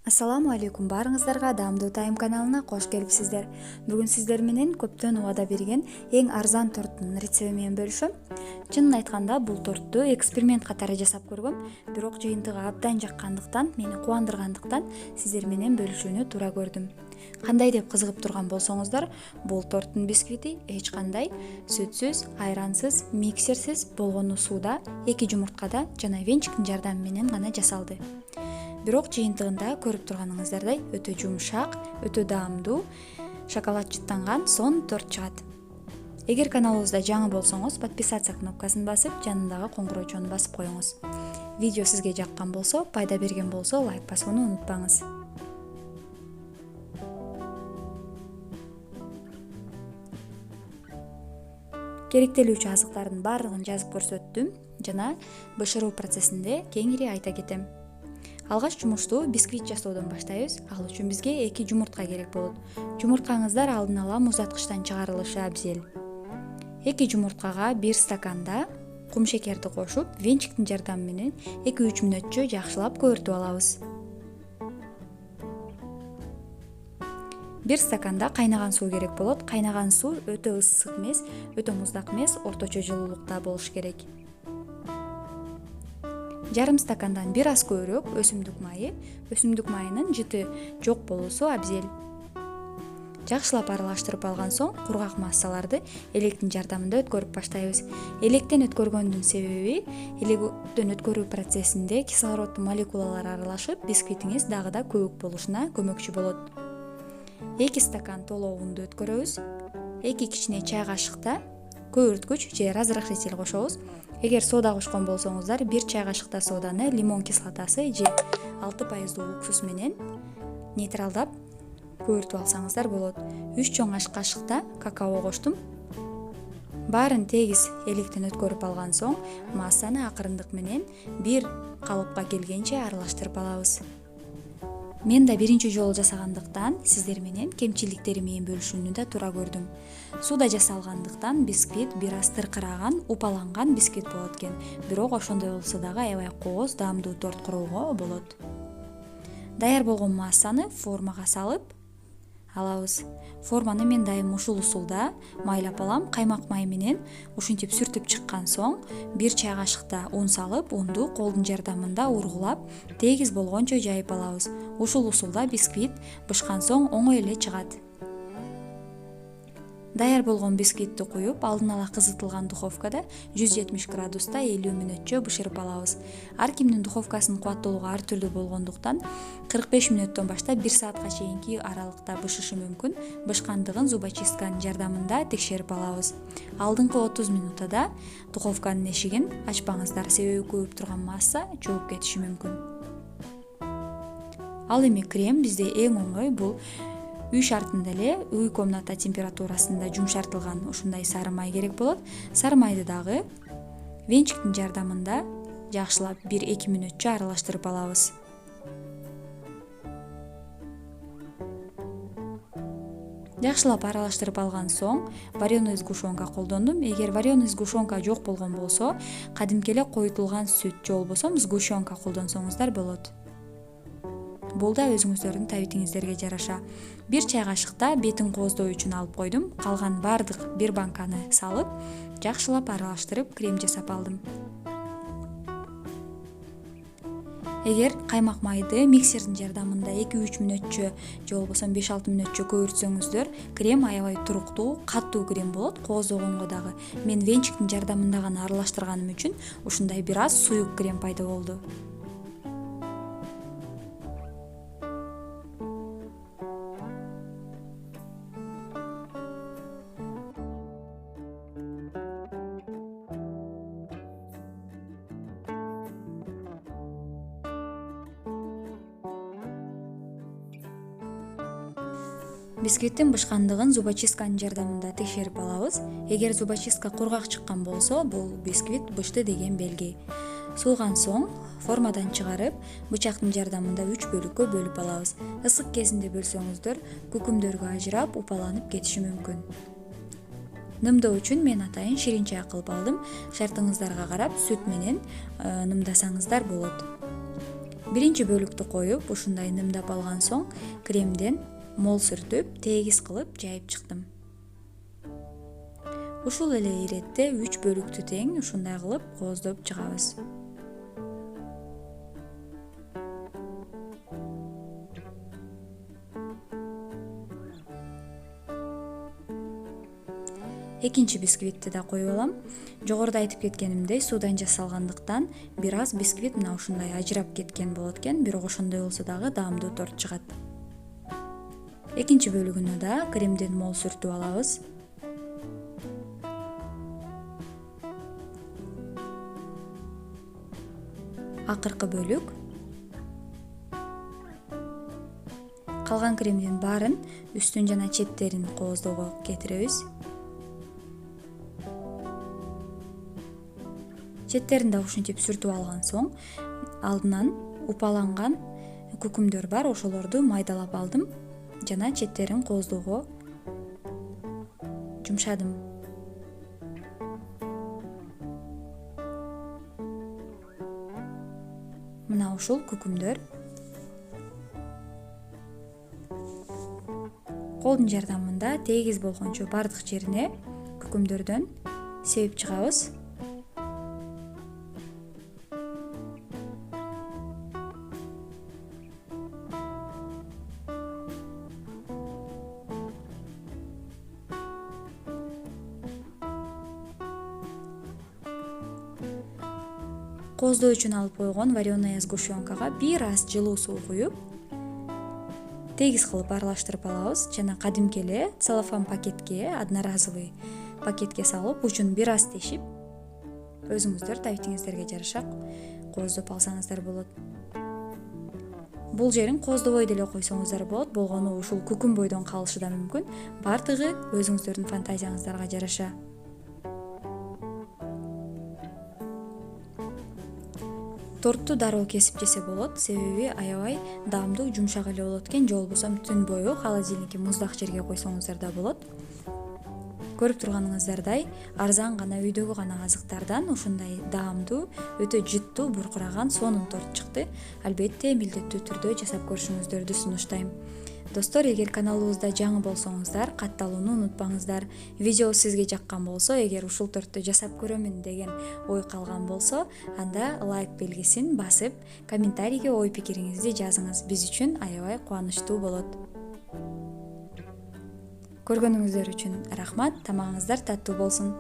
Ассаламу алейкум, баарыңыздарга Даамдуу Тайм каналына кош келипсиздер. Бүгүн сиздер менен көптөн убада берген эң арзан торттун рецепти менен бөлүшөм. Чынын айтканда бул тортту эксперимент катары жасап көргөм, бирок жыйынтыгы абдан жаккандыктан, мени кубандыргандыктан сиздер менен бөлүшүүнү туура көрдүм. Кандай деп кызыгып турган болсоңуздар, бул торттун бисквити эч кандай сүтсүз, айрансыз, миксерсиз, болгону сууда, 2 жумурткада жана венчиктин жардамы менен гана жасалды. Бирок жыйынтыгында көрүп турганыңыздардай өтө жумшак, өтө даамдуу, шоколад жыттанган сонун торт чыгат. Эгер каналыбызда жаңы болсоңуз, подписаться кнопкасын басып, жанындагы коңгуроочону басып коюңуз. Видео сизге жаккан болсо, пайда берген болсо, лайк басууну унутпаңыз. Керектелүүчү азыктардын баардыгын жазып көрсөттүм жана бышыруу процессинде кеңири айта кетем. Алгач жумушту бисквит жасоодон баштайбыз. Ал үчүн бизге 2 жумуртка керек болот. Жумурткаңыздар алдын ала муздаткычтан чыгарылышы абзел. 2 жумурткага 1 стаканда кум шекерди кошуп, венчиктин жардамы менен 2-3 мүнөтчө жакшылап көөртүп алабыз. 1 стаканда кайнаган суу керек болот. Кайнаган суу өтө ысык эмес, өтө муздак эмес, орточо жылуулукта болуш керек. Жарым стакандан бир аз көбүрөөк өсүмдүк майынын жыты жок болуусу абзел. Жакшылап аралаштырып алган соң кургак массаларды электин жардамында өткөрүп баштайбыз. Электен өткөргөндүн себеби электен өткөрүү процессинде кислороддун молекулалары аралашып, бисквитиңиз дагы да көбүк болушуна көмөкчү болот. 2 стакан толоо унду өткөрөбүз. 2 кичине чай кашыкта көбүрткүч же разрыхлитель кошобуз. Эгер сода кошкон болсоңуздар, 1 чай кашыкта соданы лимон кислотасы же 6% уксус менен нейтралдап көбүртүп алсаңыздар болот. 3 чоң аш кашыкта какао коштум. Баарын тегиз электен өткөрүп алган соң, массаны акырындык менен бир калыпка келгенче аралаштырып алабыз. Мен да биринчи жолу жасагандыктан сиздер менен кемчиликтери менен бөлүшүүнү да туура көрдүм. Сууда жасалгандыктан бисквит бир аз тыркыраган, упаланган бисквит болот экен. Бирок ошондой болсо дагы аябай кооз, даамдуу торт курууга болот. Даяр болгон массаны формага салып алабыз. Форманы мен дайым ушул усулда майлап алам. Каймак май менен ушинтип сүртүп чыккан соң, 1 чай кашыкта un салып, унду колдун жардамында ургулап, тегиз болгончо жайып алабыз. Ушул усулда бисквит бышкан соң оңой эле чыгат. Даяр болгон бисквитти куюп, алдын ала кызытылган духовкада 170 градуста 50 мүнөтчө бышырып алабыз. Ар кимдин духовкасынын кубаттуулугу ар түрдүү болгондуктан 45 мүнөттөн баштап 1 саатка чейинки аралыкта бышышы мүмкүн. Бышкандыгын зубочистканын жардамында текшерип алабыз. Алдыңкы 30 минутада духовканын эшигин ачпаңыздар, себеби көбүп турган масса чөгүп кетиши мүмкүн. Ал эми крем бизде эң оңой бул үй шартында эле, үй комната температурасында жумшартылган ушундай сары май керек болот. Сары майды дагы венчиктин жардамында жакшылап 1-2 мүнөтчө аралаштырып алабыз. Жакшылап аралаштырып алган соң, вареный сгущенка колдондум. Эгер вареный сгущенка жок болгон болсо, кадимки эле койтулган сүт же болбосо сгущенка колдонсоңуздар болот. Бул да өзүңүздөрдүн табитиңиздерге жараша. 1 чай кашыкта бетин кооздоо үчүн алып койдум. Калган бардык 1 банканы салып, жакшылап аралаштырып крем жасап алдым. Эгер каймак майды миксердин жардамында 2-3 мүнөтчө же болбосо 5-6 мүнөтчө көбүртсөңүздөр, крем аябай туруктуу, каттуу крем болот, кооздогонго дагы. Мен венчиктин жардамында гана аралаштырганым үчүн ушундай бир аз суюк крем пайда болду. Бисквиттин бышкандыгын зубочистканын жардамында текшерип алабыз. Эгер зубочистка кургак чыккан болсо, бул бисквит бышты деген белги. Сууган соң формадан чыгарып, бычактын жардамында 3 бөлүккө бөлүп алабыз. Ысык кезинде бөлсөңүздөр, күкүмдөргө ажырап, упаланып кетиши мүмкүн. Нымдоо үчүн мен атайын ширин чай кылып алдым. Шартыңыздарга карап сүт менен нымдасаңыздар болот. Биринчи бөлүктү коюп ушундай нымдап алган соң кремден мол сүртүп, тегиз кылып жайып чыктым. Ушул эле иретте 3 бөлүктү тең ушундай кылып кооздоп чыгабыз. Экинчи бисквитти да коюп алам. Жогоруда айтып кеткенимдей, суудан жасалгандыктан бир аз бисквит мына ушундай ажырап кеткен болот экен, бирок ошондой болсо дагы даамдуу торт чыгат. Экинчи бөлүгүнө да кремден мол сүртүп алабыз. Акыркы бөлүк. Калган кремдин баарын үстүн жана четтерин кооздоого кетиребиз. Четтерин да ушинтип сүртүп алган соң, алдынан упаланган күкүмдөр бар, ошолорду майдалап алдым жана четтерин кооздоого жумшадым. Мына ушул күкүмдөр. Колдун жардамында тегиз болгончо бардык жерине күкүмдөрдөн себип чыгабыз. Кооздоо үчүн алып койгон вареная сгущенкага бир аз жылуу суу куюп, тегиз кылып аралаштырып алабыз жана кадимки эле целлофан пакетке, одноразовый пакетке салып, учун бир аз тешип, өзүңүздөр табитиңиздерге жараша кооздоп алсаңыздар болот. Бул жерин кооздобой деле койсоңуздар болот, болгону ушул күкүмбөйдөн калышы да мүмкүн. Бардыгы өзүңүздөрдүн фантазияңыздарга жараша. Торту дароо кесип жесе болот, себеби аябай даамдуу, жумшак эле болот экен. Же болбосо түн бою холодильникке муздак жерге койсоңуздар да болот. Көрүп турганыңыздардай, арзан гана үйдөгү гана азыктардан ушундай даамдуу, өтө жыттуу, буркураган сонун торт чыкты. Албетте милдеттүү түрдө жасап көрүшүңүздөрдү сунуштайм. Достор, эгер каналыбызда жаңы болсоңуздар, катталууну унутпаңыздар. Видео сизге жаккан болсо, эгер ушул тортту жасап көрөмүн деген ой калган болсо, анда лайк белгисин басып, комментарийге ой пикириңизди жазыңыз. Биз үчүн аябай кубанычтуу болот. Көргөнүңүздөр үчүн рахмат. Тамагыңыздар таттуу болсун.